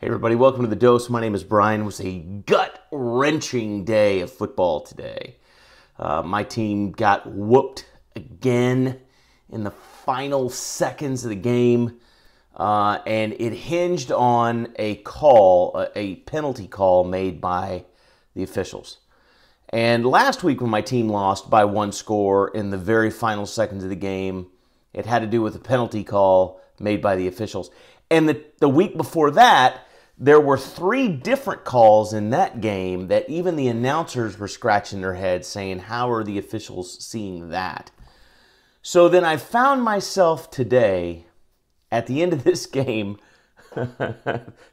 Hey everybody, welcome to The Dose. My name is Brian. It was a gut-wrenching day of football today. My team got whooped again in the final seconds of the game, and it hinged on a penalty call made by the officials. And last week when my team lost by one score in the very final seconds of the game, it had to do with a penalty call made by the officials. And the week before that, there were 3 different calls in that game that even the announcers were scratching their heads saying, how are the officials seeing that? So then I found myself today at the end of this game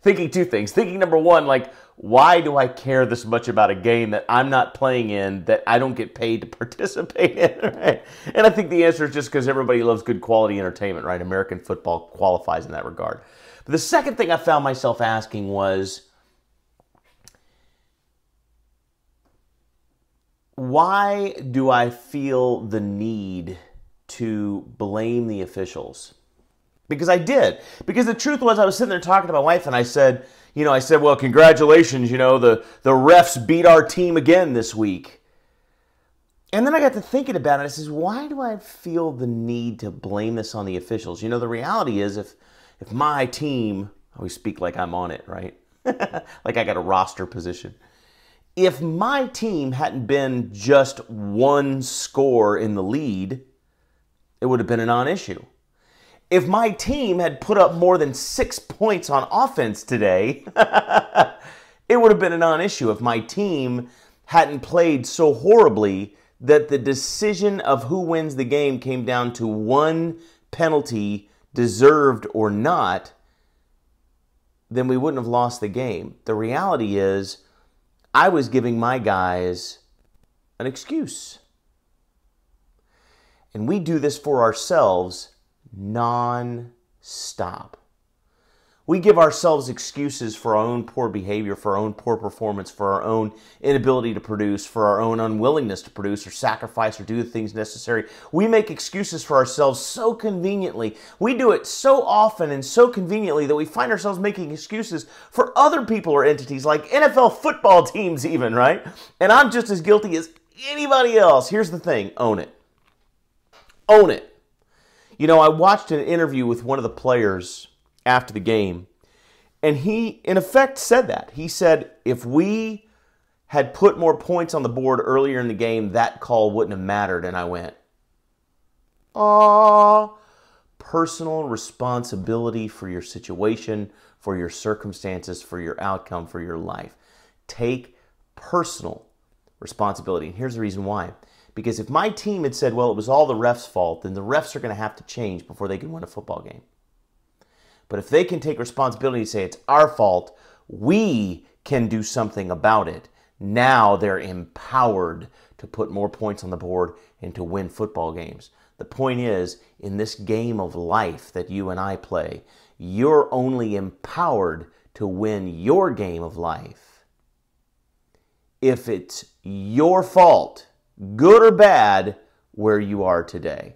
thinking 2 things. Thinking number 1, like, why do I care this much about a game that I'm not playing in, that I don't get paid to participate in, right? And I think the answer is just because everybody loves good quality entertainment, right? American football qualifies in that regard. But the second thing I found myself asking was, why do I feel the need to blame the officials? Because I did. Because the truth was, I was sitting there talking to my wife, and I said, well, congratulations, the refs beat our team again this week. And then I got to thinking about it. I says, why do I feel the need to blame this on the officials? The reality is, if my team, I always speak like I'm on it, right? Like I got a roster position. If my team hadn't been just 1 score in the lead, it would have been a non-issue. If my team had put up more than 6 points on offense today, it would have been a non-issue. If my team hadn't played so horribly that the decision of who wins the game came down to 1 penalty, deserved or not, then we wouldn't have lost the game. The reality is, I was giving my guys an excuse. And we do this for ourselves non-stop. We give ourselves excuses for our own poor behavior, for our own poor performance, for our own inability to produce, for our own unwillingness to produce or sacrifice or do the things necessary. We make excuses for ourselves so conveniently. We do it so often and so conveniently that we find ourselves making excuses for other people or entities, like NFL football teams even, right? And I'm just as guilty as anybody else. Here's the thing. Own it. Own it. I watched an interview with one of the players after the game, and he, in effect, said that. He said, if we had put more points on the board earlier in the game, that call wouldn't have mattered. And I went, "Aw, personal responsibility for your situation, for your circumstances, for your outcome, for your life. Take personal responsibility." And here's the reason why. Because if my team had said, well, it was all the refs' fault, then the refs are going to have to change before they can win a football game. But if they can take responsibility and say, it's our fault, we can do something about it, now they're empowered to put more points on the board and to win football games. The point is, in this game of life that you and I play, you're only empowered to win your game of life if it's your fault, good or bad, where you are today.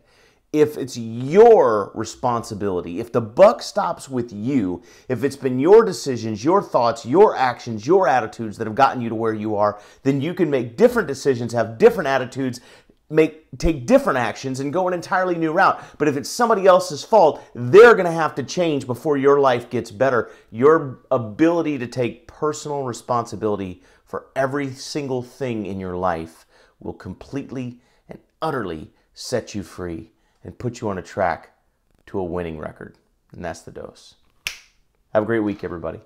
If it's your responsibility, if the buck stops with you, if it's been your decisions, your thoughts, your actions, your attitudes that have gotten you to where you are, then you can make different decisions, have different attitudes, take different actions, and go an entirely new route. But if it's somebody else's fault, they're going to have to change before your life gets better. Your ability to take personal responsibility for every single thing in your life will completely and utterly set you free and put you on a track to a winning record. And that's The Dose. Have a great week, everybody.